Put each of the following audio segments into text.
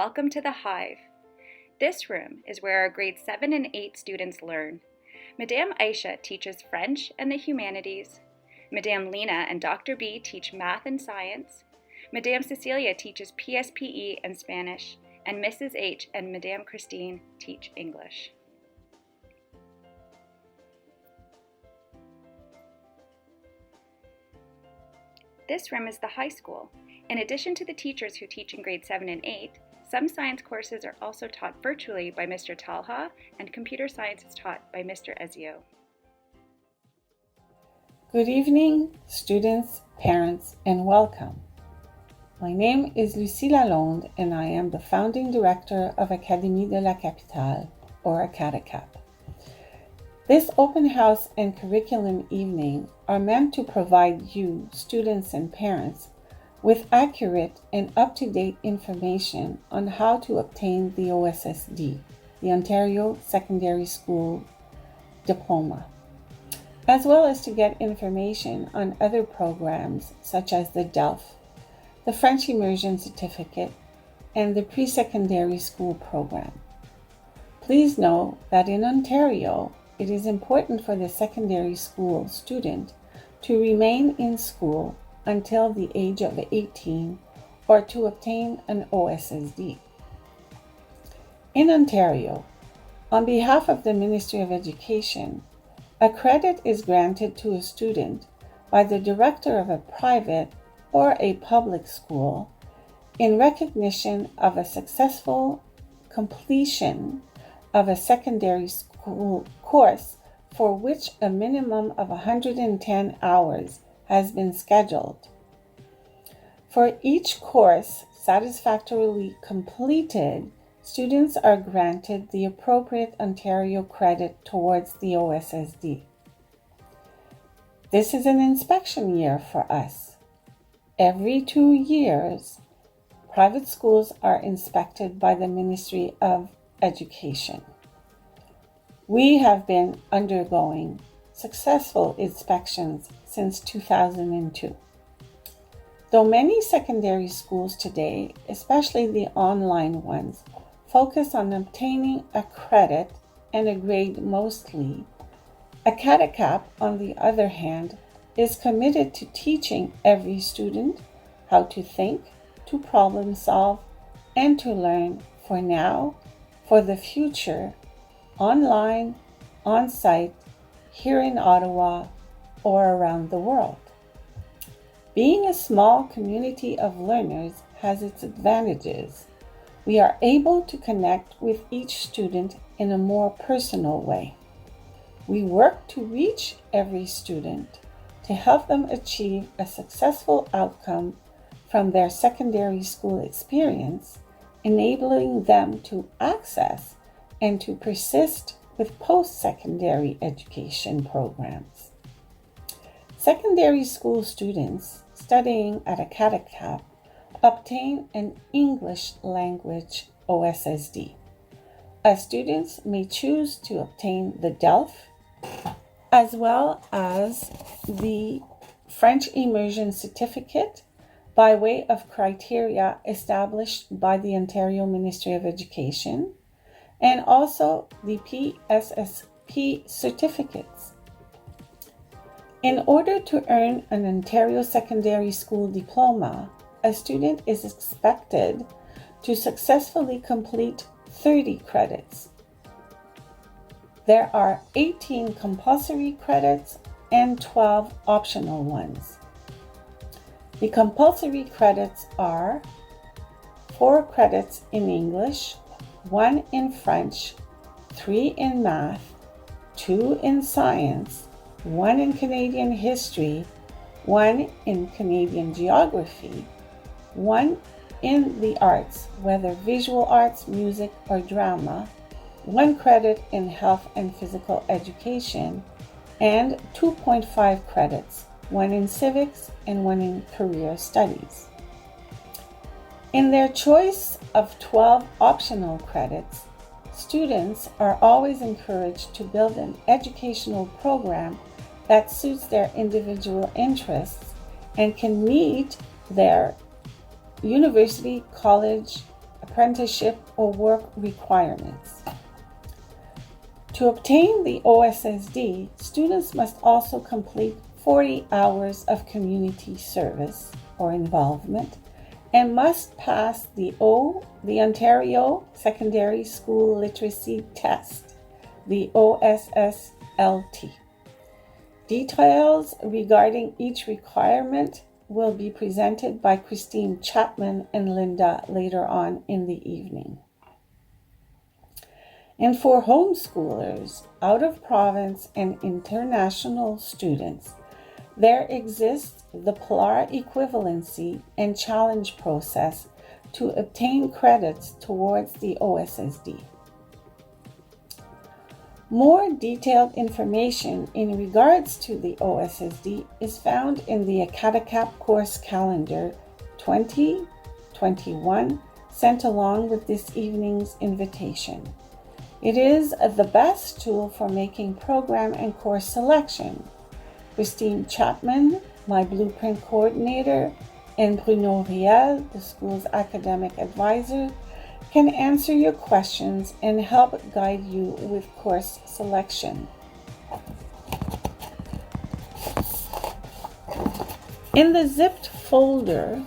welcome to the Hive. This room is where our grades 7 and 8 students learn. Madame Aisha teaches French and the humanities. Madame Lena and Dr. B teach math and science. Madame Cecilia teaches PSPE and Spanish, and Mrs. H and Madame Christine teach English. This room is the high school. In addition to the teachers who teach in grades 7 and 8, some science courses are also taught virtually by Mr. Talha, and computer science is taught by Mr. Ezio. Good evening, students, parents, and welcome. My name is Lucie Lalonde, and I am the founding director of Académie de la Capitale, or Acadecap. This open house and curriculum evening are meant to provide you, students and parents, with accurate and up-to-date information on how to obtain the OSSD, the Ontario Secondary School Diploma, as well as to get information on other programs such as the DELF, the French Immersion Certificate, and the Pre-Secondary School Program. Please know that in Ontario, it is important for the secondary school student to remain in school until the age of 18 or to obtain an OSSD. In Ontario, on behalf of the Ministry of Education, a credit is granted to a student by the director of a private or a public school in recognition of a successful completion of a secondary school course for which a minimum of 110 hours has been scheduled. For each course satisfactorily completed, students are granted the appropriate Ontario credit towards the OSSD. This is an inspection year for us. Every 2 years, private schools are inspected by the Ministry of Education. We have been undergoing successful inspections since 2002. Though many secondary schools today, especially the online ones, focus on obtaining a credit and a grade mostly, Acadecap, on the other hand, is committed to teaching every student how to think, to problem solve, and to learn for now, for the future, online, on-site, here in Ottawa, or around the world. Being a small community of learners has its advantages. We are able to connect with each student in a more personal way. We work to reach every student to help them achieve a successful outcome from their secondary school experience, enabling them to access and to persist with post-secondary education programs. Secondary school students studying at Acadecap obtain an English language OSSD. Students may choose to obtain the DELF as well as the French Immersion Certificate by way of criteria established by the Ontario Ministry of Education, and also the Pssp certificates. In order to earn an Ontario Secondary School Diploma, a student is expected to successfully complete 30 credits. There are 18 compulsory credits and 12 optional ones. The compulsory credits are 4 credits in English, 1 in French, 3 in math, 2 in science, 1 in Canadian history, 1 in Canadian geography, 1 in the arts, whether visual arts, music, or drama, 1 credit in health and physical education, and 2.5 credits, 1 in civics and 1 in career studies. In their choice of 12 optional credits, students are always encouraged to build an educational program that suits their individual interests and can meet their university, college, apprenticeship or work requirements. To obtain the OSSD, students must also complete 40 hours of community service or involvement and must pass the Ontario Secondary School Literacy Test, the OSSLT. Details regarding each requirement will be presented by Christine Chapman and Linda later on in the evening. And for homeschoolers, out-of-province and international students, there exists the PLAR equivalency and challenge process to obtain credits towards the OSSD. More detailed information in regards to the OSSD is found in the Acadecap course calendar 2021 sent along with this evening's invitation. It is the best tool for making program and course selection. Christine Chapman, my blueprint coordinator, and Bruno Riel, the school's academic advisor, can answer your questions and help guide you with course selection. In the zipped folder,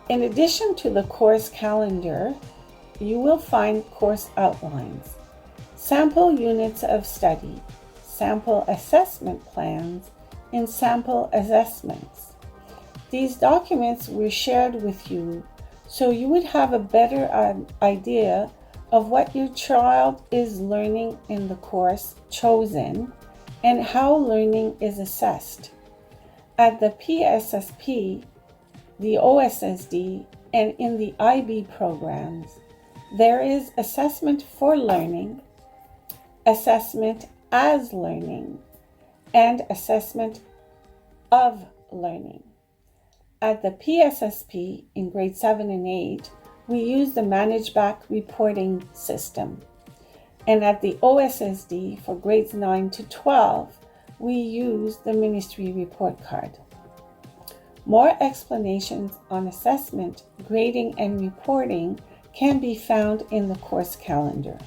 in addition to the course calendar, you will find course outlines, sample units of study, sample assessment plans, and sample assessments. These documents were shared with you so you would have a better idea of what your child is learning in the course chosen and how learning is assessed. At the PSSP, the OSSD, and in the IB programs, there is assessment for learning, assessment as learning, and assessment of learning. At the PSSP in grade 7 and 8, we use the Manage Back reporting system. And at the OSSD for grades 9 to 12, we use the ministry report card. More explanations on assessment, grading, and reporting can be found in the course calendar.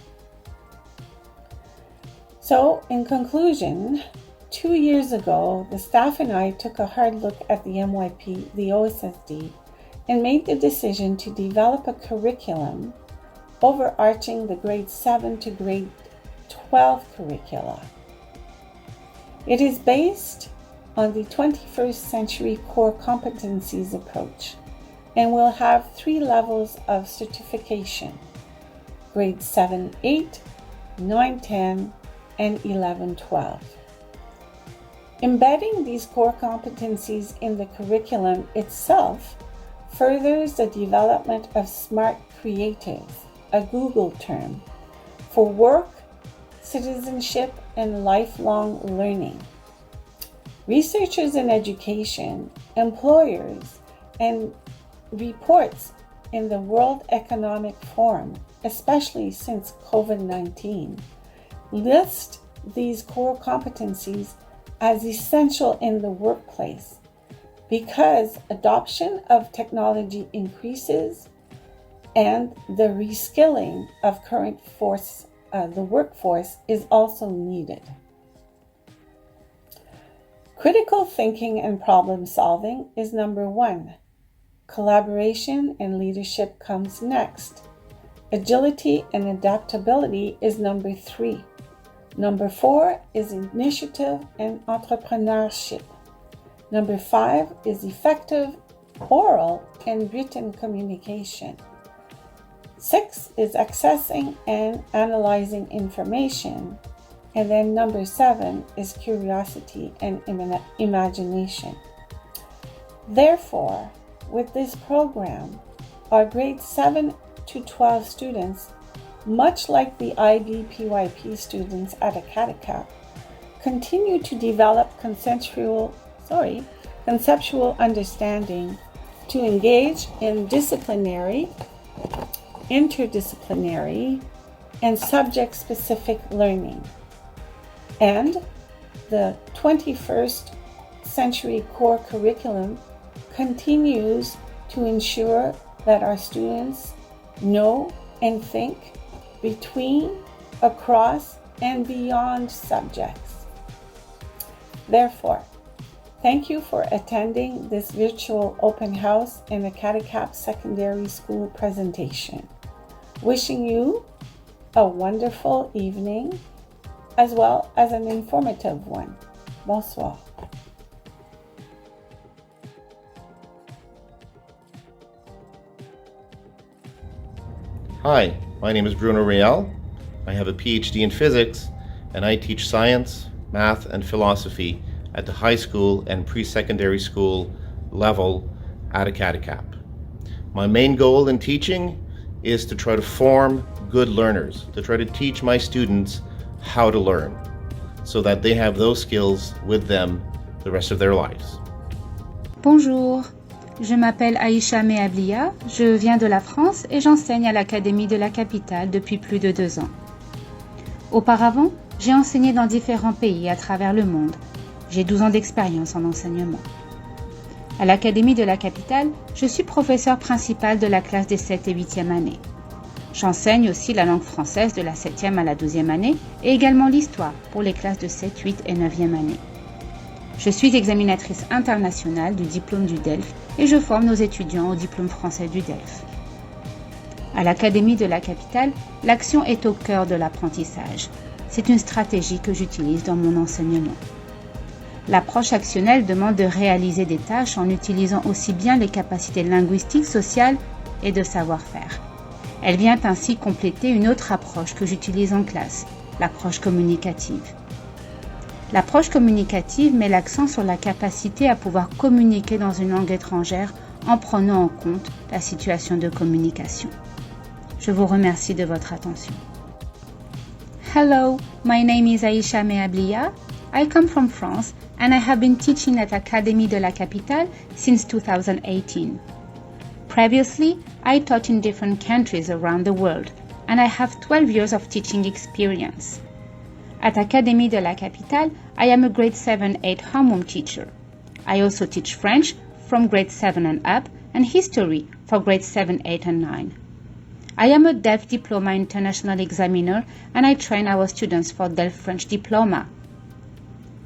So, in conclusion, 2 years ago, the staff and I took a hard look at the MYP, the OSSD, and made the decision to develop a curriculum overarching the grade 7 to grade 12 curricula. It is based on the 21st century core competencies approach and will have 3 levels of certification: grade 7-8, 9-10, and 11-12. Embedding these core competencies in the curriculum itself furthers the development of smart creatives, a Google term, for work, citizenship, and lifelong learning. Researchers in education, employers, and reports in the World Economic Forum, especially since COVID-19, list these core competencies as essential in the workplace because adoption of technology increases and the reskilling of the workforce is also needed. Critical thinking and problem solving is number 1. Collaboration and leadership comes next. Agility and adaptability is number 3. Number 4 is initiative and entrepreneurship. Number 5 is effective oral and written communication. 6 is accessing and analyzing information. And then number 7 is curiosity and imagination. Therefore, with this program, our grade 7 to 12 students, much like the IB-PYP students at Acadecap, continue to develop conceptual understanding to engage in disciplinary, interdisciplinary, and subject-specific learning. And the 21st century core curriculum continues to ensure that our students know and think between, across, and beyond subjects. Therefore, thank you for attending this virtual open house and Acadecap Secondary School presentation. Wishing you a wonderful evening as well as an informative one. Bonsoir. Hi, my name is Bruno Real. I have a PhD in physics and I teach science, math, and philosophy at the high school and pre-secondary school level at Acadecap. My main goal in teaching is to try to form good learners, to try to teach my students how to learn so that they have those skills with them the rest of their lives. Bonjour, je m'appelle Aïcha Mehablia, je viens de la France et j'enseigne à l'Académie de la Capitale depuis plus de 2 ans. Auparavant, j'ai enseigné dans différents pays à travers le monde. J'ai 12 ans d'expérience en enseignement. À l'Académie de la Capitale, je suis professeur principal de la classe des 7 et 8e années. J'enseigne aussi la langue française de la 7e à la 12e année et également l'histoire pour les classes de 7, 8 et 9e année. Je suis examinatrice internationale du diplôme du DELF et je forme nos étudiants au diplôme français du DELF. À l'Académie de la Capitale, l'action est au cœur de l'apprentissage. C'est une stratégie que j'utilise dans mon enseignement. L'approche actionnelle demande de réaliser des tâches en utilisant aussi bien les capacités linguistiques, sociales et de savoir-faire. Elle vient ainsi compléter une autre approche que j'utilise en classe, l'approche communicative. L'approche communicative met l'accent sur la capacité à pouvoir communiquer dans une langue étrangère en prenant en compte la situation de communication. Je vous remercie de votre attention. Hello, my name is Aïcha Mehablia. I come from France and I have been teaching at Académie de la Capitale since 2018. Previously, I taught in different countries around the world and I have 12 years of teaching experience. At Académie de la Capitale, I am a grade 7-8 homeroom teacher. I also teach French from grade 7 and up and history for grades 7, 8 and 9. I am a DELF Diploma International Examiner and I train our students for DELF French Diploma.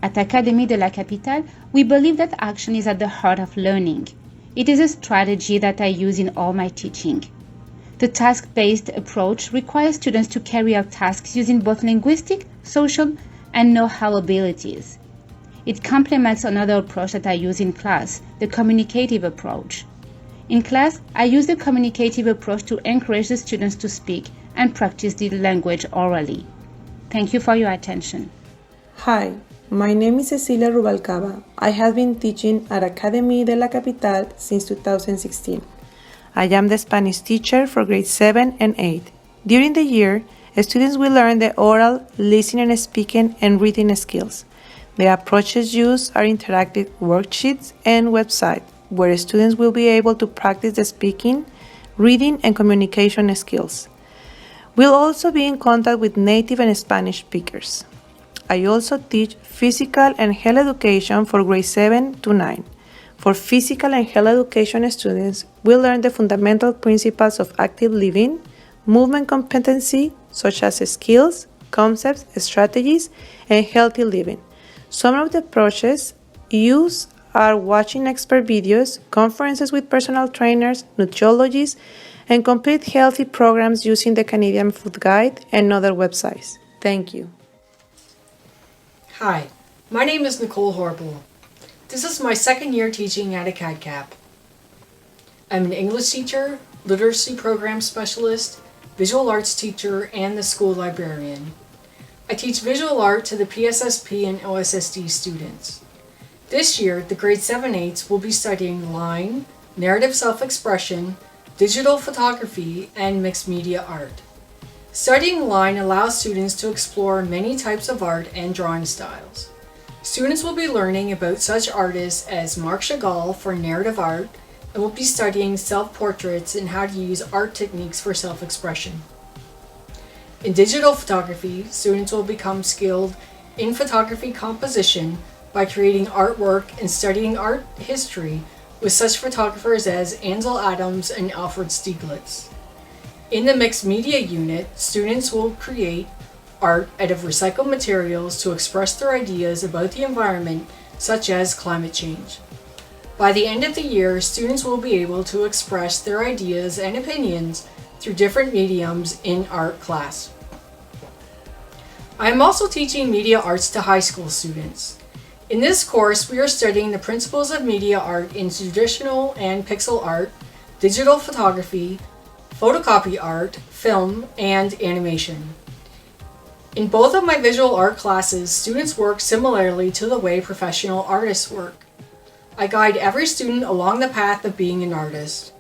At Académie de la Capitale, we believe that action is at the heart of learning. It is a strategy that I use in all my teaching. The task-based approach requires students to carry out tasks using both linguistic, social, and know-how abilities. It complements another approach that I use in class, the communicative approach. In class, I use the communicative approach to encourage the students to speak and practice the language orally. Thank you for your attention. Hi, my name is Cecilia Rubalcaba. I have been teaching at Académie de la Capitale since 2016. I am the Spanish teacher for grades 7 and 8. During the year, students will learn the oral, listening, speaking, and reading skills. The approaches used are interactive worksheets and websites, where students will be able to practice the speaking, reading, and communication skills. We'll also be in contact with native and Spanish speakers. I also teach physical and health education for grades 7 to 9. For physical and health education students, we learn the fundamental principles of active living, movement competency, such as skills, concepts, strategies, and healthy living. Some of the approaches used are watching expert videos, conferences with personal trainers, nutrologists, and complete healthy programs using the Canadian Food Guide and other websites. Thank you. Hi, my name is Nicole Horble. This is my second year teaching at Acadecap. I'm an English teacher, literacy program specialist, visual arts teacher, and the school librarian. I teach visual art to the Pssp and Ossd students. This year, the grade 7-8s will be studying line, narrative self-expression, digital photography, and mixed media art. Studying line allows students to explore many types of art and drawing styles. Students will be learning about such artists as Marc Chagall for narrative art and will be studying self-portraits and how to use art techniques for self-expression. In digital photography, students will become skilled in photography composition, by creating artwork and studying art history with such photographers as Ansel Adams and Alfred Stieglitz. In the mixed media unit, students will create art out of recycled materials to express their ideas about the environment, such as climate change. By the end of the year, students will be able to express their ideas and opinions through different mediums in art class. I am also teaching media arts to high school students. In this course, we are studying the principles of media art in traditional and pixel art, digital photography, photocopy art, film, and animation. In both of my visual art classes, students work similarly to the way professional artists work. I guide every student along the path of being an artist.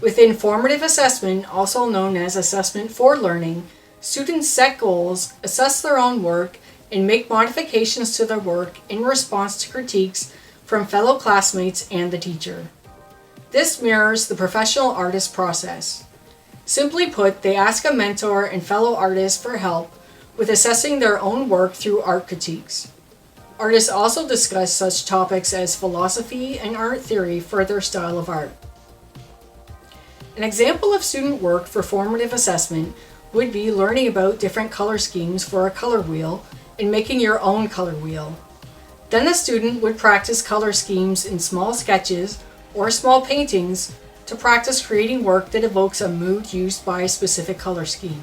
Within formative assessment, also known as assessment for learning, students set goals, assess their own work, and make modifications to their work in response to critiques from fellow classmates and the teacher. This mirrors the professional artist process. Simply put, they ask a mentor and fellow artists for help with assessing their own work through art critiques. Artists also discuss such topics as philosophy and art theory for their style of art. An example of student work for formative assessment would be learning about different color schemes for a color wheel and making your own color wheel. Then the student would practice color schemes in small sketches or small paintings to practice creating work that evokes a mood used by a specific color scheme.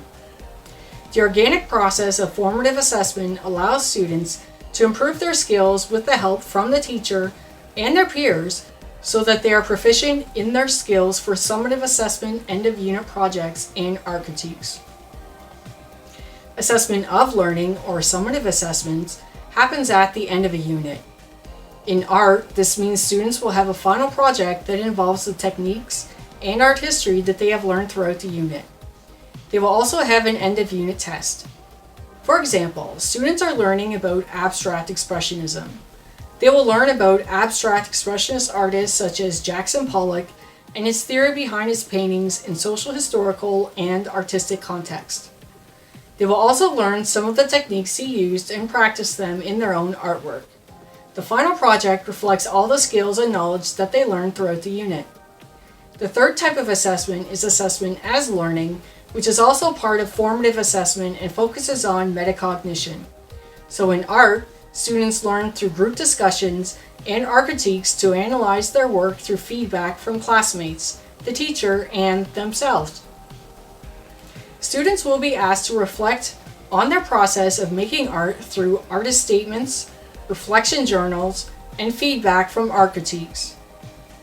The organic process of formative assessment allows students to improve their skills with the help from the teacher and their peers so that they are proficient in their skills for summative assessment end-of-unit projects and art critiques. Assessment of learning, or summative assessments, happens at the end of a unit. In art, this means students will have a final project that involves the techniques and art history that they have learned throughout the unit. They will also have an end-of-unit test. For example, students are learning about abstract expressionism. They will learn about abstract expressionist artists such as Jackson Pollock and his theory behind his paintings in social, historical, and artistic context. They will also learn some of the techniques he used and practice them in their own artwork. The final project reflects all the skills and knowledge that they learned throughout the unit. The third type of assessment is assessment as learning, which is also part of formative assessment and focuses on metacognition. So in art, students learn through group discussions and art critiques to analyze their work through feedback from classmates, the teacher, and themselves. Students will be asked to reflect on their process of making art through artist statements, reflection journals, and feedback from art critiques.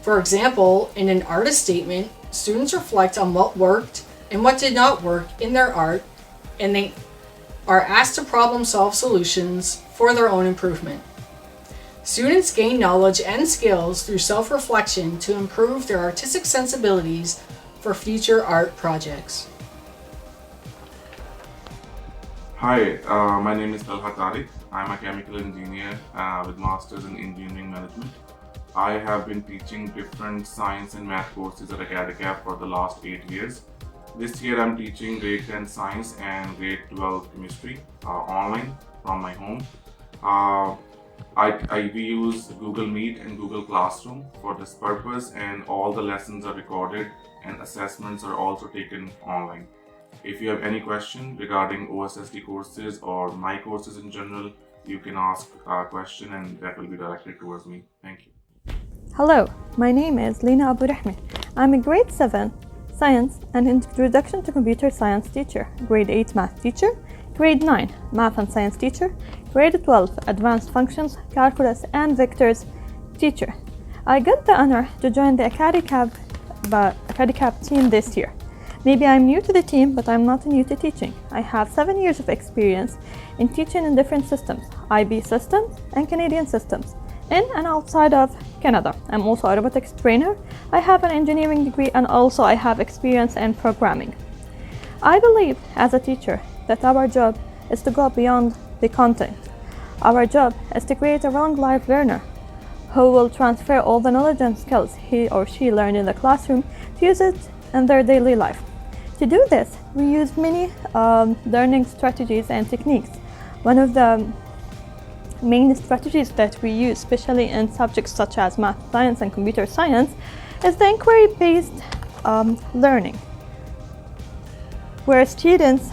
For example, in an artist statement, students reflect on what worked and what did not work in their art, and they are asked to problem solve solutions for their own improvement. Students gain knowledge and skills through self-reflection to improve their artistic sensibilities for future art projects. Hi, my name is Talha Tariq. I'm a chemical engineer with Masters in Engineering Management. I have been teaching different science and math courses at Acadecap for the last 8 years. This year I'm teaching grade 10 science and grade 12 chemistry online from my home. We use Google Meet and Google Classroom for this purpose, and all the lessons are recorded and assessments are also taken online. If you have any question regarding OSSD courses or my courses in general, you can ask a question and that will be directed towards me. Thank you. Hello, my name is Lina Abu Rahmi. I'm a grade 7 Science and Introduction to Computer Science teacher, grade 8 Math teacher, grade 9 Math and Science teacher, grade 12 Advanced Functions, Calculus and Vectors teacher. I got the honor to join the Acadecap team this year. Maybe I'm new to the team, but I'm not new to teaching. I have 7 years of experience in teaching in different systems, IB systems and Canadian systems, in and outside of Canada. I'm also a robotics trainer. I have an engineering degree and also I have experience in programming. I believe as a teacher that our job is to go beyond the content. Our job is to create a long life learner who will transfer all the knowledge and skills he or she learned in the classroom to use it in their daily life. To do this, we use many learning strategies and techniques. One of the main strategies that we use, especially in subjects such as math, science, and computer science, is the inquiry-based learning, where students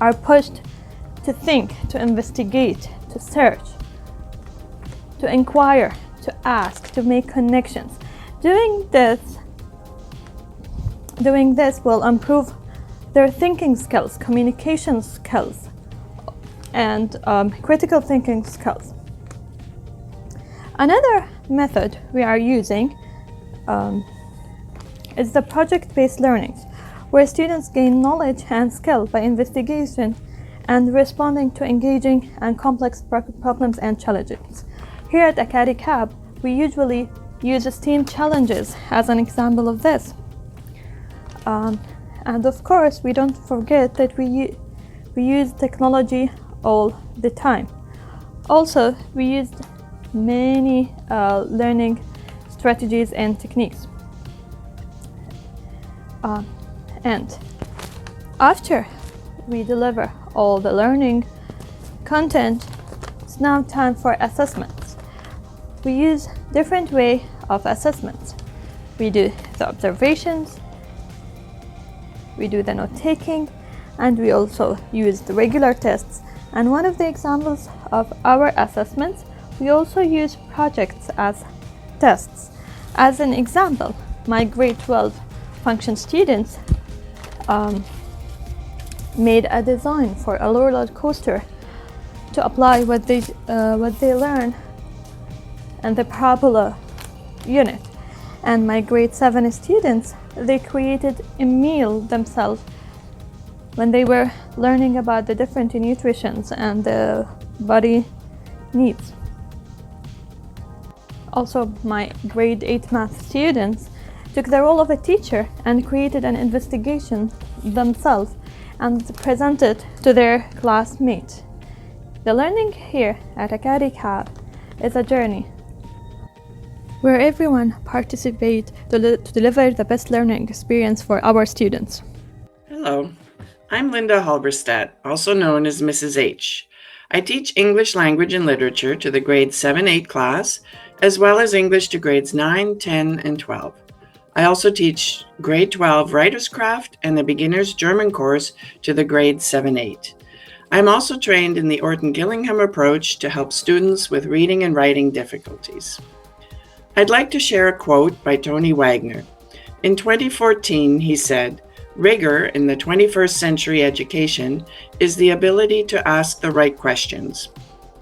are pushed to think, to investigate, to search, to inquire, to ask, to make connections. Doing this will improve their thinking skills, communication skills, and critical thinking skills. Another method we are using is the project-based learning, where students gain knowledge and skill by investigation and responding to engaging and complex problems and challenges. Here at Acadecap, we usually use STEAM challenges as an example of this. And of course, we don't forget that we use technology all the time. Also, we used many learning strategies and techniques. And after we deliver all the learning content, it's now time for assessments. We use different way of assessments. We do the observations, we do the note-taking, and we also use the regular tests. And one of the examples of our assessments, we also use projects as tests. As an example, my grade 12 function students made a design for a roller coaster to apply what they learn in the parabola unit. And my grade 7 students, they created a meal themselves when they were learning about the different nutritions and the body needs. Also, my grade 8 math students took the role of a teacher and created an investigation themselves and presented to their classmates. The learning here at Acadecap is a journey where everyone participates to deliver the best learning experience for our students. Hello, I'm Linda Halberstadt, also known as Mrs. H. I teach English language and literature to the grade 7-8 class, as well as English to grades 9, 10, and 12. I also teach grade 12 Writer's Craft and the Beginner's German course to the grade 7-8. I'm also trained in the Orton-Gillingham approach to help students with reading and writing difficulties. I'd like to share a quote by Tony Wagner. In 2014, he said, "Rigor in the 21st century education is the ability to ask the right questions.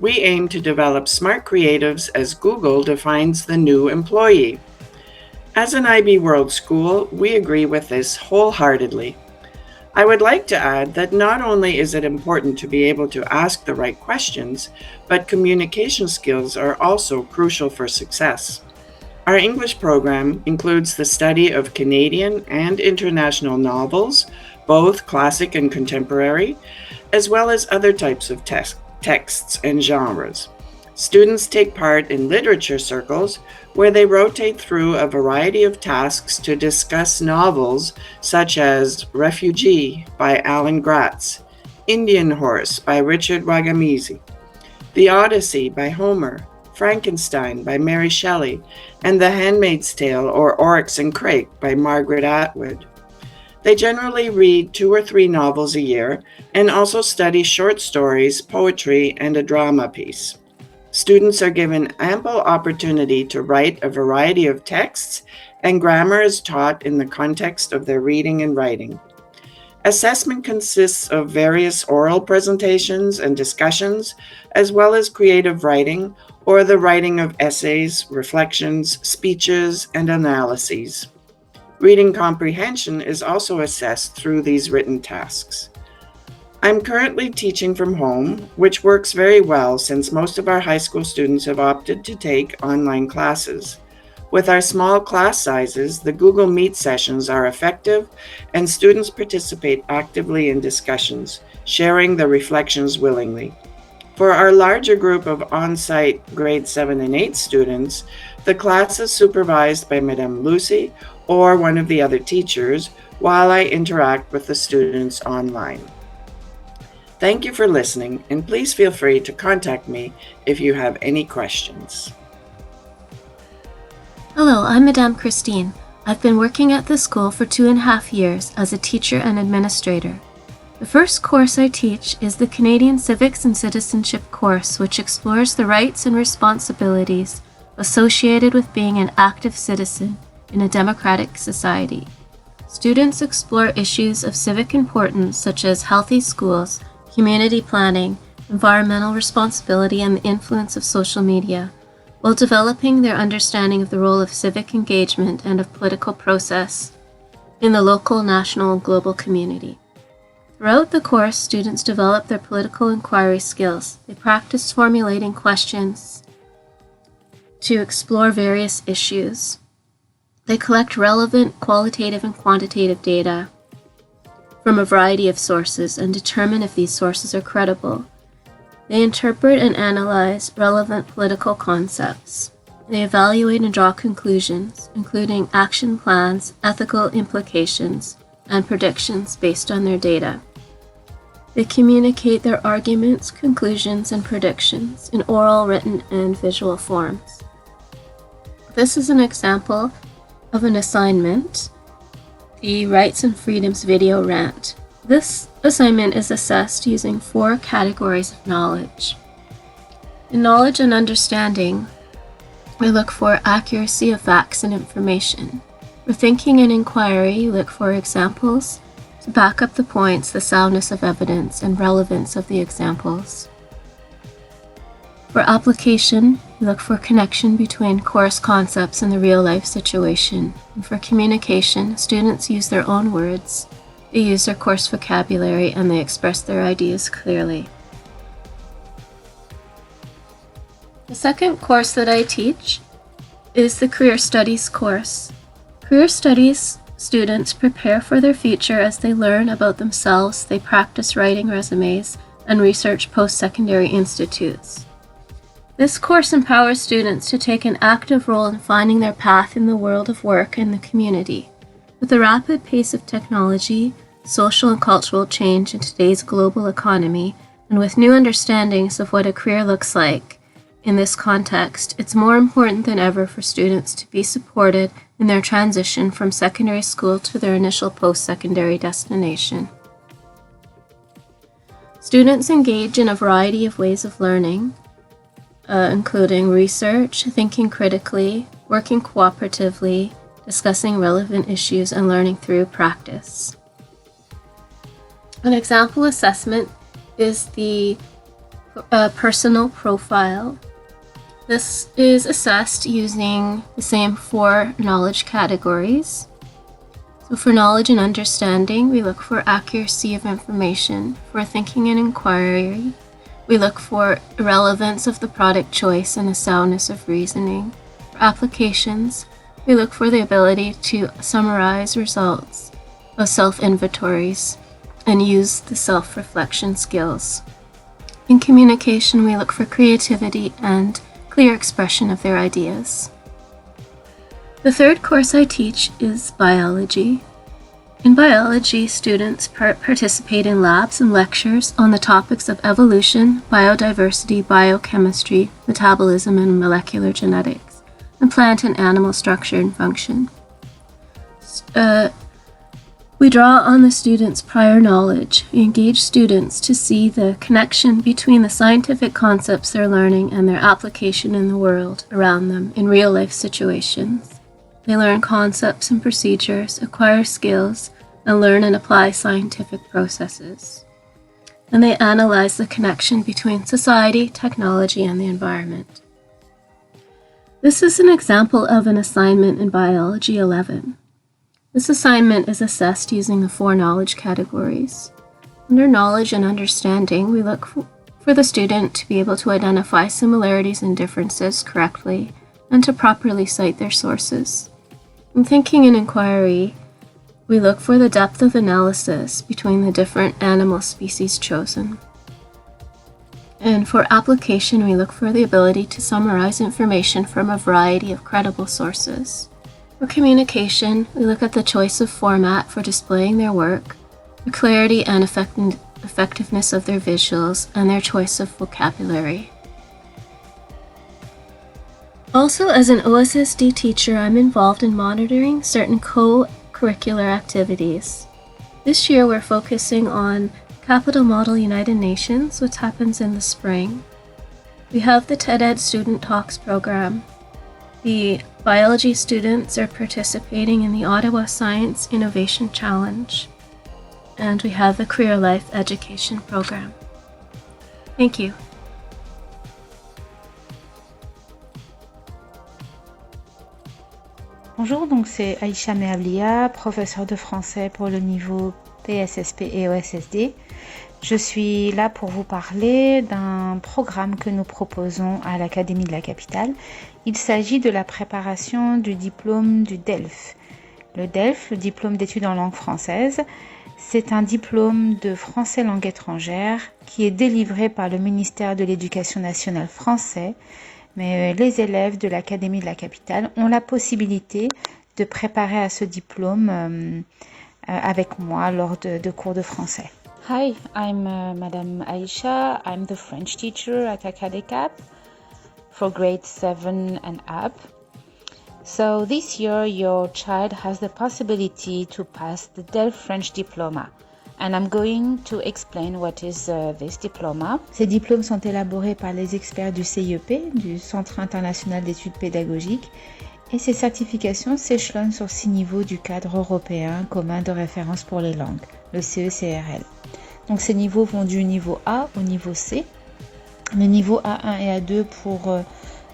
We aim to develop smart creatives as Google defines the new employee." As an IB World School, we agree with this wholeheartedly. I would like to add that not only is it important to be able to ask the right questions, but communication skills are also crucial for success. Our English program includes the study of Canadian and international novels, both classic and contemporary, as well as other types of texts and genres. Students take part in literature circles where they rotate through a variety of tasks to discuss novels such as Refugee by Alan Gratz, Indian Horse by Richard Wagamese, The Odyssey by Homer, Frankenstein by Mary Shelley, and The Handmaid's Tale or Oryx and Crake by Margaret Atwood. They generally read 2 or 3 novels a year and also study short stories, poetry, and a drama piece. Students are given ample opportunity to write a variety of texts, and grammar is taught in the context of their reading and writing. Assessment consists of various oral presentations and discussions, as well as creative writing or the writing of essays, reflections, speeches, and analyses. Reading comprehension is also assessed through these written tasks. I'm currently teaching from home, which works very well since most of our high school students have opted to take online classes. With our small class sizes, the Google Meet sessions are effective and students participate actively in discussions, sharing the reflections willingly. For our larger group of on-site grade 7 and 8 students, the class is supervised by Madame Lucy or one of the other teachers while I interact with the students online. Thank you for listening, and please feel free to contact me if you have any questions. Hello, I'm Madame Christine. I've been working at this school for 2.5 years as a teacher and administrator. The first course I teach is the Canadian Civics and Citizenship course, which explores the rights and responsibilities associated with being an active citizen in a democratic society. Students explore issues of civic importance such as healthy schools, community planning, environmental responsibility, and the influence of social media, while developing their understanding of the role of civic engagement and of political process in the local, national, and global community. Throughout the course, students develop their political inquiry skills. They practice formulating questions to explore various issues. They collect relevant qualitative and quantitative data from a variety of sources and determine if these sources are credible. They interpret and analyze relevant political concepts. They evaluate and draw conclusions, including action plans, ethical implications, and predictions based on their data. They communicate their arguments, conclusions, and predictions in oral, written, and visual forms. This is an example of an assignment, the Rights and Freedoms video rant. This assignment is assessed using 4 categories of knowledge. In knowledge and understanding, we look for accuracy of facts and information. For thinking and inquiry, we look for examples to back up the points, the soundness of evidence, and relevance of the examples. For application, we look for connection between course concepts and the real-life situation. And for communication, students use their own words, they use their course vocabulary, and they express their ideas clearly. The second course that I teach is the Career Studies course. Career Studies students prepare for their future as they learn about themselves, they practice writing resumes, and research post-secondary institutes. This course empowers students to take an active role in finding their path in the world of work and the community. With the rapid pace of technology, social and cultural change in today's global economy, and with new understandings of what a career looks like in this context, it's more important than ever for students to be supported in their transition from secondary school to their initial post-secondary destination. Students engage in a variety of ways of learning, including research, thinking critically, working cooperatively, discussing relevant issues, and learning through practice. An example assessment is the personal profile. This is assessed using the same 4 knowledge categories. So for knowledge and understanding, we look for accuracy of information. For thinking and inquiry, we look for relevance of the product choice and a soundness of reasoning. For applications, we look for the ability to summarize results of self-inventories and use the self-reflection skills. In communication, we look for creativity and clear expression of their ideas. The third course I teach is biology. In biology, students participate in labs and lectures on the topics of evolution, biodiversity, biochemistry, metabolism, and molecular genetics, and plant and animal structure and function. We draw on the students' prior knowledge. We engage students to see the connection between the scientific concepts they're learning and their application in the world around them in real-life situations. They learn concepts and procedures, acquire skills, and learn and apply scientific processes. And they analyze the connection between society, technology, and the environment. This is an example of an assignment in Biology 11. This assignment is assessed using the 4 knowledge categories. Under knowledge and understanding, we look for the student to be able to identify similarities and differences correctly and to properly cite their sources. In thinking and inquiry, we look for the depth of analysis between the different animal species chosen. And for application, we look for the ability to summarize information from a variety of credible sources. For communication, we look at the choice of format for displaying their work, the clarity and effectiveness of their visuals, and their choice of vocabulary. Also, as an OSSD teacher, I'm involved in monitoring certain co-curricular activities. This year we're focusing on Capital Model United Nations, which happens in the spring. We have the TED-Ed Student Talks program. The biology students are participating in the Ottawa Science Innovation Challenge. And we have the Career Life Education program. Thank you. Bonjour, donc c'est Aïcha Meablia, professeure de français pour le niveau Pssp et Ossd. Je suis là pour vous parler d'un programme que nous proposons à l'Académie de la Capitale. Il s'agit de la préparation du diplôme du DELF. Le DELF, le diplôme d'études en langue française, c'est un diplôme de français langue étrangère qui est délivré par le ministère de l'Éducation nationale français. Mais les élèves de l'Académie de la Capitale ont la possibilité de préparer à ce diplôme avec moi lors de cours de français. Hi, I'm Madame Aisha. I'm the French teacher at Acadecap for grade 7 and up. So this year your child has the possibility to pass the DELF French diploma. And I'm going to explain what is this diploma. Ces diplômes sont élaborés par les experts du CIEP, du Centre international d'études pédagogiques, et ces certifications s'échelonnent sur 6 niveaux du cadre européen commun de référence pour les langues, le CECRL. Donc ces niveaux vont du niveau A au niveau C. Le niveau A1 et A2 pour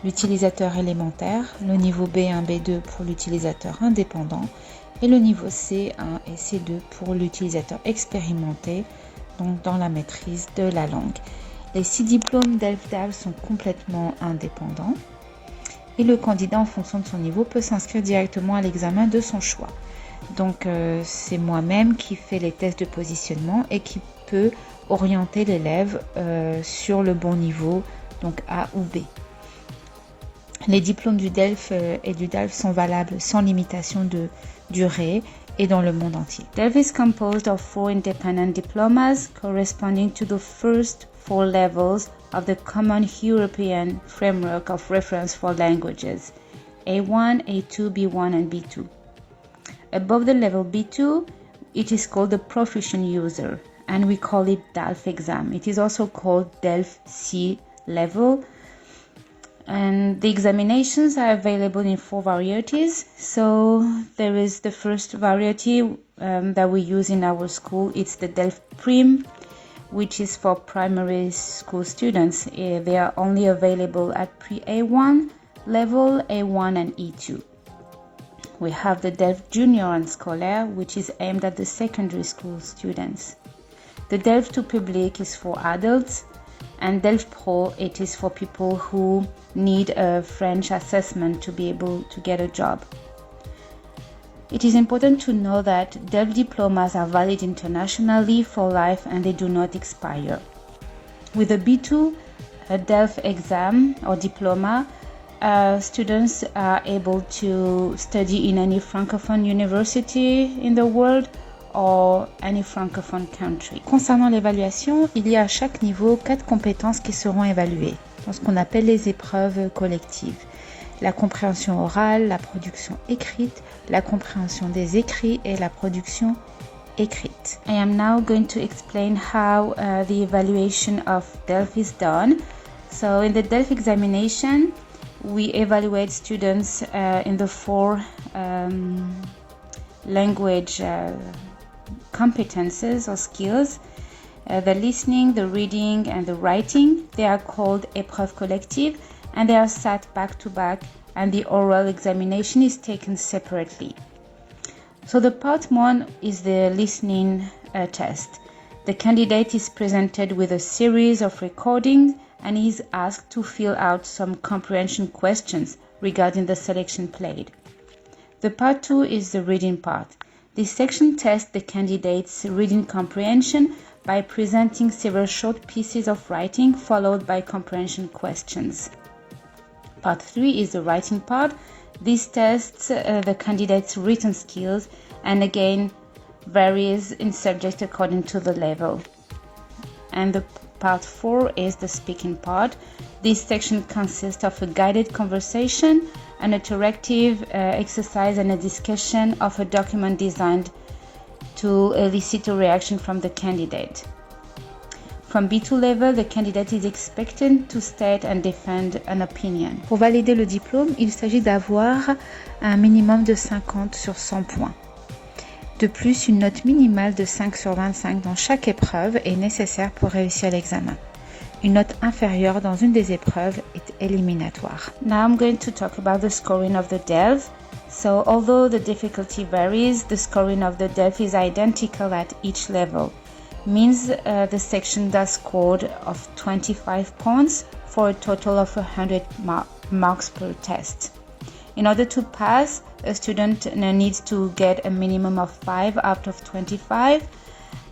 l'utilisateur élémentaire, le niveau B1, B2 pour l'utilisateur indépendant, et le niveau C1 et C2 pour l'utilisateur expérimenté, donc dans la maîtrise de la langue. Les 6 diplômes DELF-DAL sont complètement indépendants et le candidat, en fonction de son niveau, peut s'inscrire directement à l'examen de son choix. Donc c'est moi-même qui fais les tests de positionnement et qui peut orienter l'élève sur le bon niveau, donc A ou B. Les diplômes du DELF et du DALF sont valables sans limitation de durée et dans le monde entier. DELF is composed of 4 independent diplomas corresponding to the first 4 levels of the Common European Framework of Reference for Languages, A1, A2, B1 and B2. Above the level B2, it is called the Proficient User and we call it DALF exam. It is also called DELF C level. And the examinations are available in 4 varieties. So there is the first variety that we use in our school. It's the DELF Prim, which is for primary school students. They are only available at pre-A1 level, A1 and E2. We have the DELF Junior and Scolaire, which is aimed at the secondary school students. The DELF Tout Public is for adults, and DELF Pro, it is for people who need a French assessment to be able to get a job. It is important to know that DELF diplomas are valid internationally for life and they do not expire. With the B2 DELF exam or diploma, students are able to study in any francophone university in the world or any francophone country. Concernant l'évaluation, il y a à chaque niveau 4 compétences qui seront évaluées dans ce qu'on appelle les épreuves collectives. La compréhension orale, la production écrite, la compréhension des écrits et la production écrite. I am now going to explain how the evaluation of DELF is done. So in the DELF examination, we evaluate students in the 4 language competences or skills. The listening, the reading and the writing, they are called épreuves collectives and they are sat back to back and the oral examination is taken separately. So the part 1 is the listening test. The candidate is presented with a series of recordings and is asked to fill out some comprehension questions regarding the selection played. The part 2 is the reading part. This section tests the candidate's reading comprehension by presenting several short pieces of writing followed by comprehension questions. Part 3 is the writing part. This tests the candidate's written skills and again varies in subject according to the level. and the part 4 is the speaking part. This section consists of a guided conversation, an interactive exercise and a discussion of a document designed to elicit a reaction from the candidate. From B2 level, the candidate is expected to state and defend an opinion. Pour valider le diplôme, il s'agit d'avoir un minimum de 50 sur 100 points. De plus, une note minimale de 5 sur 25 dans chaque épreuve est nécessaire pour réussir l'examen. Une note inférieure dans une des épreuves est éliminatoire. Now I'm going to talk about the scoring of the DELF. So although the difficulty varies, the scoring of the DELF is identical at each level. Means the section does score of 25 points for a total of 100 marks per test. In order to pass, a student needs to get a minimum of 5 out of 25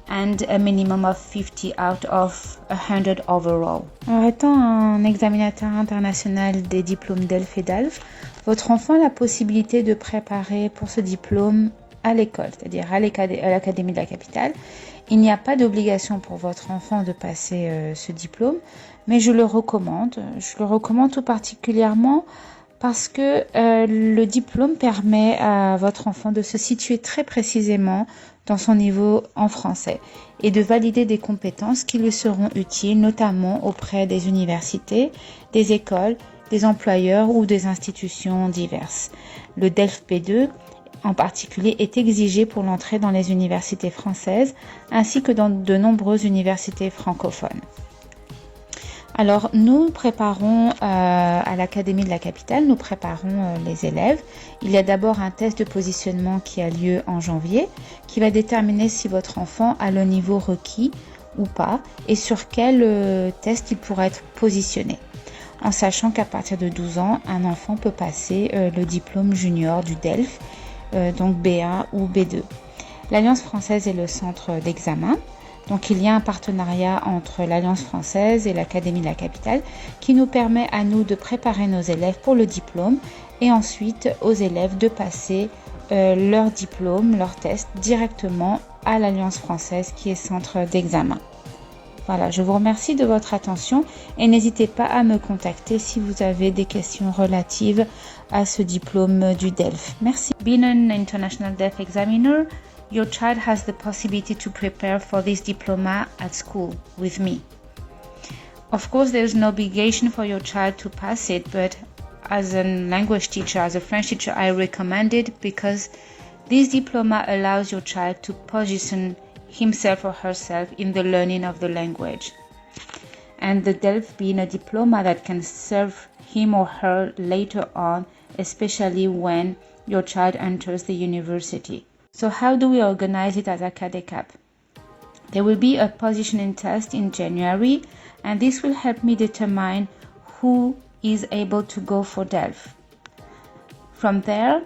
and a minimum of 50 out of 100 overall. Alors, étant un examinateur international des diplômes DELF et DALF, votre enfant a la possibilité de préparer pour ce diplôme à l'école, c'est-à-dire à l'Académie de la capitale. Il n'y a pas d'obligation pour votre enfant de passer ce diplôme, mais je le recommande. Je le recommande tout particulièrement parce que le diplôme permet à votre enfant de se situer très précisément dans son niveau en français et de valider des compétences qui lui seront utiles, notamment auprès des universités, des écoles, des employeurs ou des institutions diverses. Le DELF B2 en particulier est exigé pour l'entrée dans les universités françaises ainsi que dans de nombreuses universités francophones. Alors nous préparons à l'Académie de la capitale, nous préparons les élèves. Il y a d'abord un test de positionnement qui a lieu en janvier qui va déterminer si votre enfant a le niveau requis ou pas et sur quel test il pourra être positionné. En sachant qu'à partir de 12 ans, un enfant peut passer le diplôme junior du DELF, donc B1 ou B2. L'Alliance française est le centre d'examen. Donc il y a un partenariat entre l'Alliance française et l'Académie de la capitale qui nous permet à nous de préparer nos élèves pour le diplôme et ensuite aux élèves de passer leur diplôme, leur test directement à l'Alliance française qui est centre d'examen. Voilà, je vous remercie de votre attention et n'hésitez pas à me contacter si vous avez des questions relatives à ce diplôme du DELF. Merci. Being an international DELF examiner, your child has the possibility to prepare for this diploma at school with me. Of course, there's no obligation for your child to pass it, but as a language teacher, as a French teacher, I recommend it because this diploma allows your child to position himself or herself in the learning of the language. And the DELF being a diploma that can serve him or her later on, especially when your child enters the university. So how do we organize it at Acadecap? There will be a positioning test in January, and this will help me determine who is able to go for DELF. From there,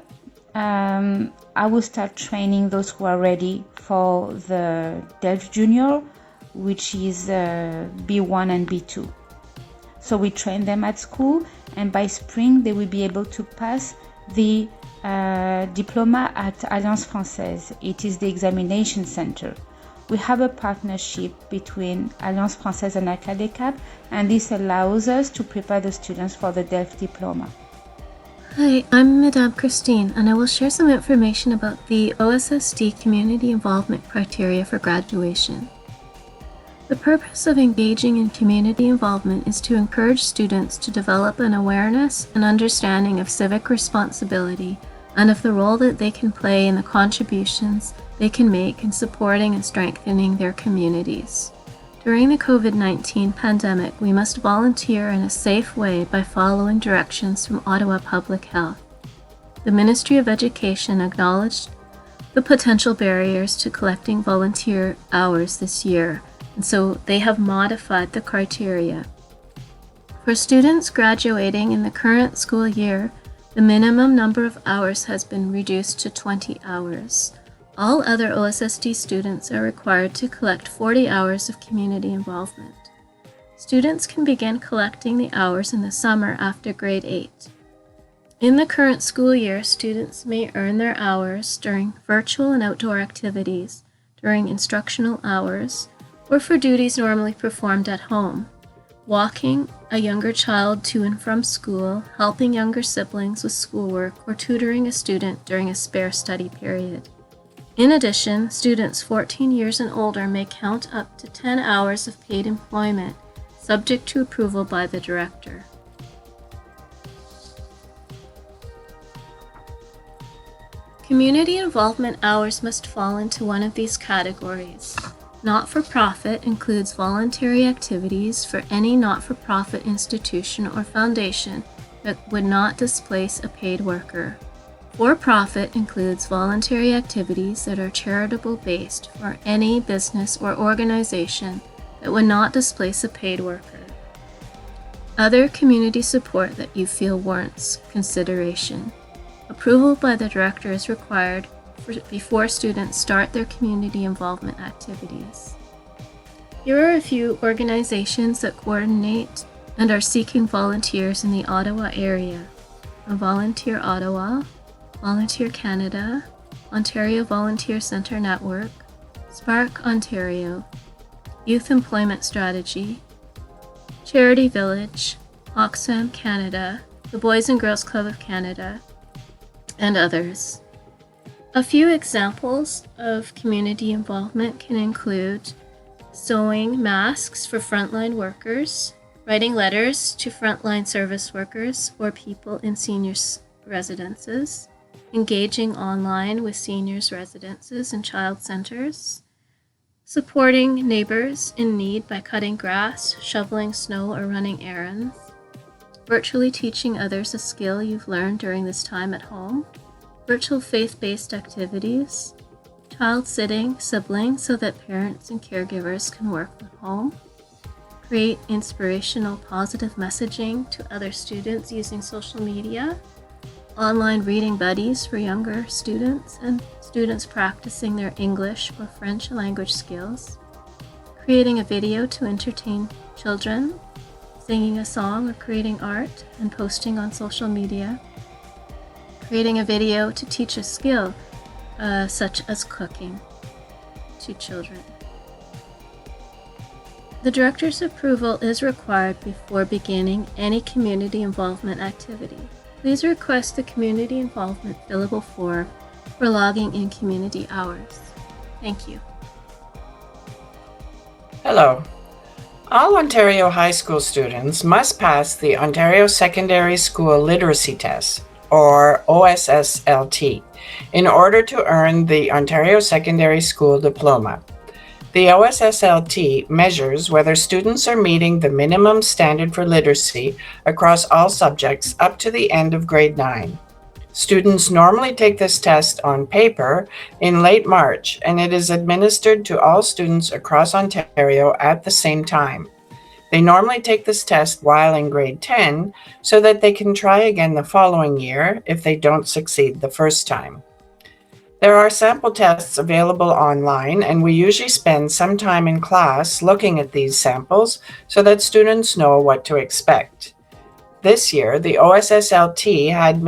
I will start training those who are ready for the DELF Junior, which is B1 and B2. So we train them at school, and by spring they will be able to pass the diploma at Alliance Française. It is the examination center. We have a partnership between Alliance Française and Acadecap, and this allows us to prepare the students for the DELF diploma. Hi, I'm Madame Christine, and I will share some information about the Pssp-Ossd community involvement criteria for graduation. The purpose of engaging in community involvement is to encourage students to develop an awareness and understanding of civic responsibility and of the role that they can play in the contributions they can make in supporting and strengthening their communities. During the COVID-19 pandemic, we must volunteer in a safe way by following directions from Ottawa Public Health. The Ministry of Education acknowledged the potential barriers to collecting volunteer hours this year, and so they have modified the criteria. For students graduating in the current school year, the minimum number of hours has been reduced to 20 hours. All other Pssp-Ossd students are required to collect 40 hours of community involvement. Students can begin collecting the hours in the summer after grade 8. In the current school year, students may earn their hours during virtual and outdoor activities, during instructional hours, or for duties normally performed at home, walking a younger child to and from school, helping younger siblings with schoolwork, or tutoring a student during a spare study period. In addition, students 14 years and older may count up to 10 hours of paid employment, subject to approval by the director. Community involvement hours must fall into one of these categories. Not-for-profit includes voluntary activities for any not-for-profit institution or foundation that would not displace a paid worker. For-profit includes voluntary activities that are charitable-based for any business or organization that would not displace a paid worker. Other community support that you feel warrants consideration. Approval by the director is required before students start their community involvement activities. Here are a few organizations that coordinate and are seeking volunteers in the Ottawa area: Volunteer Ottawa, Volunteer Canada, Ontario Volunteer Centre Network, Spark Ontario, Youth Employment Strategy, Charity Village, Oxfam Canada, the Boys and Girls Club of Canada, and others. A few examples of community involvement can include sewing masks for frontline workers, writing letters to frontline service workers or people in seniors' residences, engaging online with seniors' residences and child centers, supporting neighbors in need by cutting grass, shoveling snow, or running errands, virtually teaching others a skill you've learned during this time at home, virtual faith-based activities, child sitting siblings so that parents and caregivers can work from home, create inspirational positive messaging to other students using social media, online reading buddies for younger students and students practicing their English or French language skills, creating a video to entertain children, singing a song or creating art and posting on social media, creating a video to teach a skill such as cooking to children. The director's approval is required before beginning any community involvement activity. Please request the community involvement fillable form for logging in community hours. Thank you. Hello. All Ontario high school students must pass the Ontario Secondary School Literacy Test, or OSSLT, in order to earn the Ontario Secondary School Diploma. The OSSLT measures whether students are meeting the minimum standard for literacy across all subjects up to the end of grade 9. Students normally take this test on paper in late March, and it is administered to all students across Ontario at the same time. They normally take this test while in grade 10 so that they can try again the following year if they don't succeed the first time. There are sample tests available online, and we usually spend some time in class looking at these samples so that students know what to expect. This year, the OSSLT had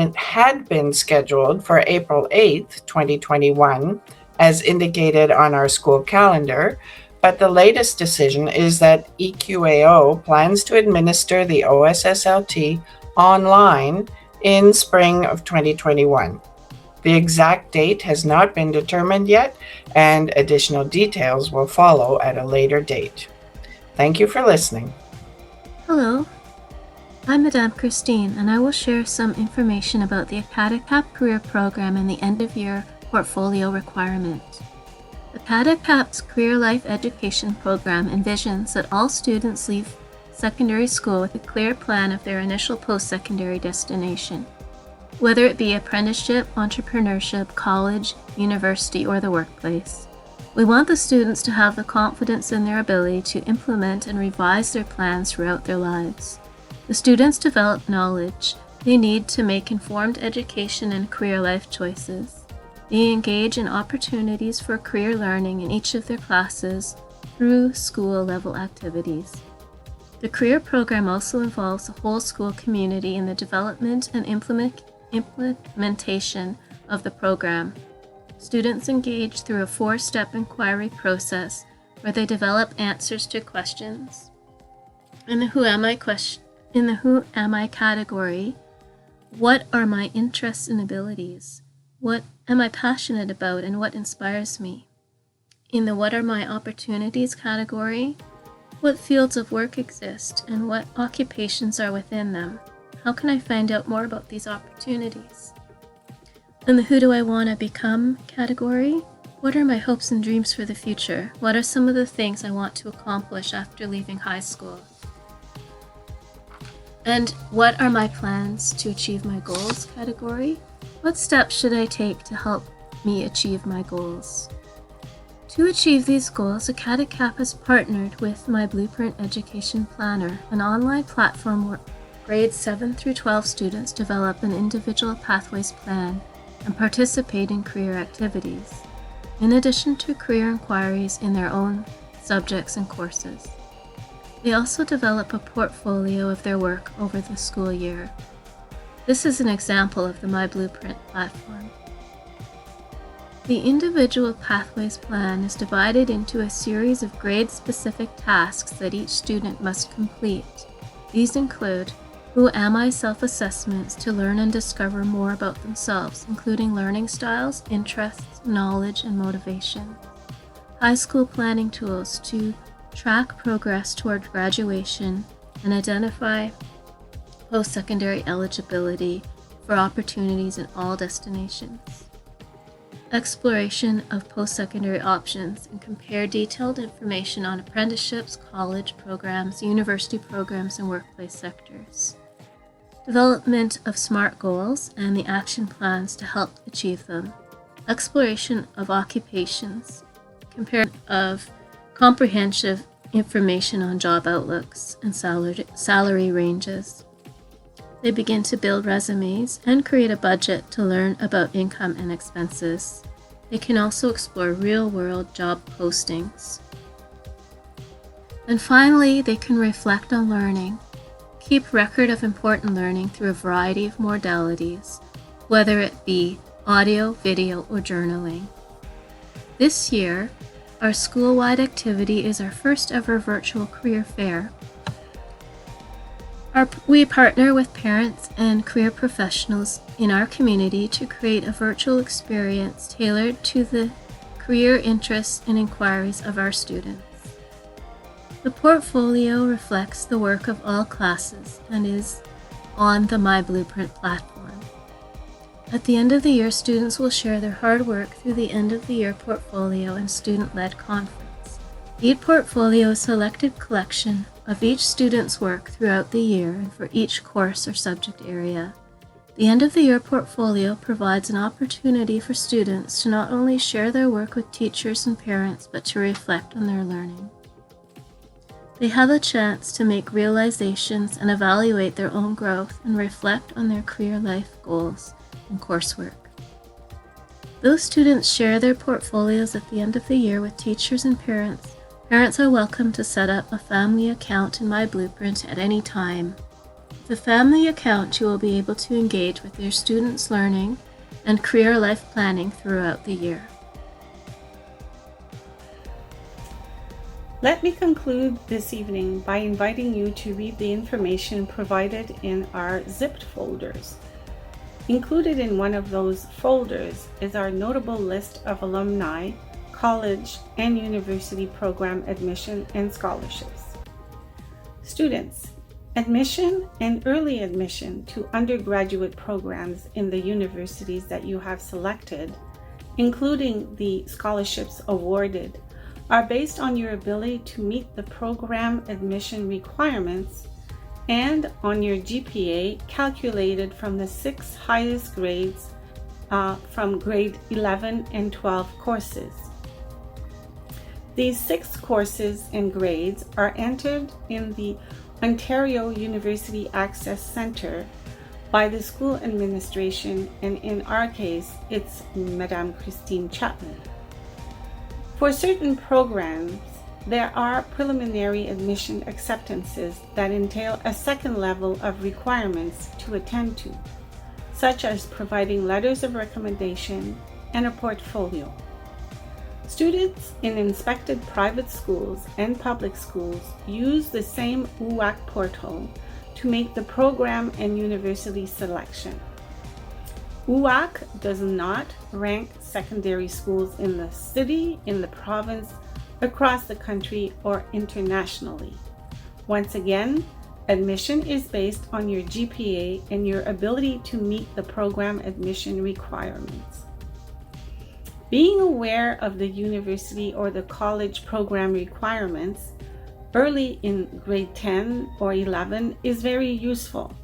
been scheduled for April 8th, 2021, as indicated on our school calendar, but the latest decision is that EQAO plans to administer the OSSLT online in spring of 2021. The exact date has not been determined yet, and additional details will follow at a later date. Thank you for listening. Hello, I'm Madame Christine, and I will share some information about the Acadecap Career Program and the end-of-year portfolio requirement. The Acadecap's Career Life Education Program envisions that all students leave secondary school with a clear plan of their initial post-secondary destination, whether it be apprenticeship, entrepreneurship, college, university, or the workplace. We want the students to have the confidence in their ability to implement and revise their plans throughout their lives. The students develop knowledge they need to make informed education and career life choices. They engage in opportunities for career learning in each of their classes through school-level activities. The career program also involves the whole school community in the development and implementation of the program. Students engage through a 4-step inquiry process where they develop answers to questions. In the Who Am I category, what are my interests and abilities? What am I passionate about and what inspires me? In the What are my opportunities category, what fields of work exist and what occupations are within them? How can I find out more about these opportunities? In the Who do I want to become category, what are my hopes and dreams for the future? What are some of the things I want to accomplish after leaving high school? And what are my plans to achieve my goals category? What steps should I take to help me achieve my goals? To achieve these goals, Acadecap has partnered with My Blueprint Education Planner, an online platform where grades 7 through 12 students develop an individual pathways plan and participate in career activities, in addition to career inquiries in their own subjects and courses. They also develop a portfolio of their work over the school year. This is an example of the My Blueprint platform. The individual pathways plan is divided into a series of grade-specific tasks that each student must complete. These include Who Am I self-assessments to learn and discover more about themselves, including learning styles, interests, knowledge, and motivation. High school planning tools to track progress toward graduation and identify post-secondary eligibility for opportunities in all destinations. Exploration of post-secondary options and compare detailed information on apprenticeships, college programs, university programs, and workplace sectors. Development of SMART goals and the action plans to help achieve them. Exploration of occupations, compare of comprehensive information on job outlooks and salary ranges. They begin to build resumes and create a budget to learn about income and expenses. They can also explore real-world job postings. And finally, they can reflect on learning, keep record of important learning through a variety of modalities, whether it be audio, video, or journaling. This year, our school-wide activity is our first ever virtual career fair. We partner with parents and career professionals in our community to create a virtual experience tailored to the career interests and inquiries of our students. The portfolio reflects the work of all classes and is on the My Blueprint platform. At the end of the year, students will share their hard work through the end of the year portfolio and student-led conference. Each portfolio is a selected collection of each student's work throughout the year and for each course or subject area. The end of the year portfolio provides an opportunity for students to not only share their work with teachers and parents, but to reflect on their learning. They have a chance to make realizations and evaluate their own growth and reflect on their career life goals and coursework. Those students share their portfolios at the end of the year with teachers and parents. Parents are welcome to set up a family account in My Blueprint at any time. With a family account, you will be able to engage with your students' learning and career life planning throughout the year. Let me conclude this evening by inviting you to read the information provided in our zipped folders. Included in one of those folders is our notable list of alumni, college and university program admission and scholarships. Students, admission and early admission to undergraduate programs in the universities that you have selected, including the scholarships awarded, are based on your ability to meet the program admission requirements and on your GPA calculated from the 6 highest grades from grade 11 and 12 courses. These 6 courses and grades are entered in the Ontario University Access Centre by the school administration, and in our case, it's Madame Christine Chapman. For certain programs, there are preliminary admission acceptances that entail a second level of requirements to attend to, such as providing letters of recommendation and a portfolio. Students in inspected private schools and public schools use the same UAC portal to make the program and university selection. UAC does not rank secondary schools in the city, in the province, across the country, or internationally. Once again, admission is based on your GPA and your ability to meet the program admission requirements. Being aware of the university or the college program requirements early in grade 10 or 11 is very useful.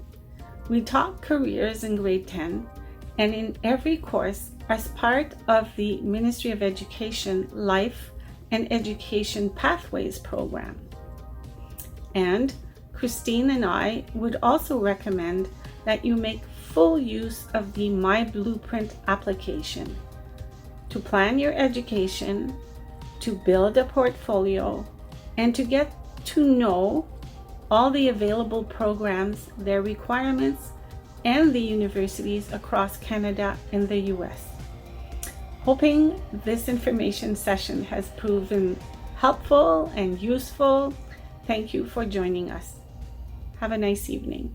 We taught careers in grade 10 and in every course as part of the Ministry of Education Life and Education Pathways program. And Christine and I would also recommend that you make full use of the My Blueprint application to plan your education, to build a portfolio, and to get to know all the available programs, their requirements, and the universities across Canada and the US. Hoping this information session has proven helpful and useful. Thank you for joining us. Have a nice evening.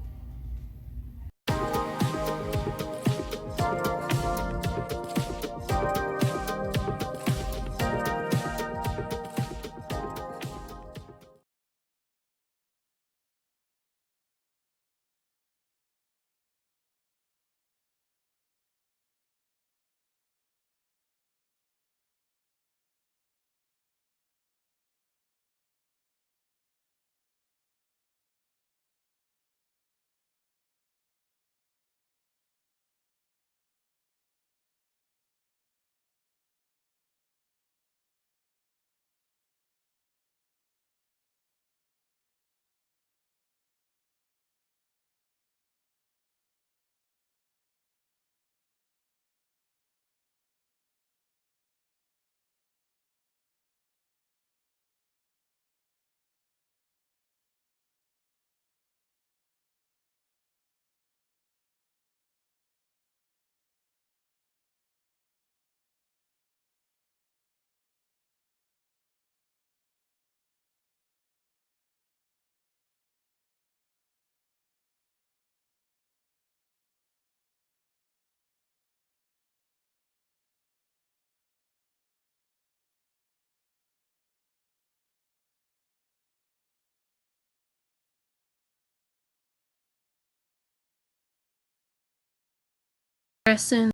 Person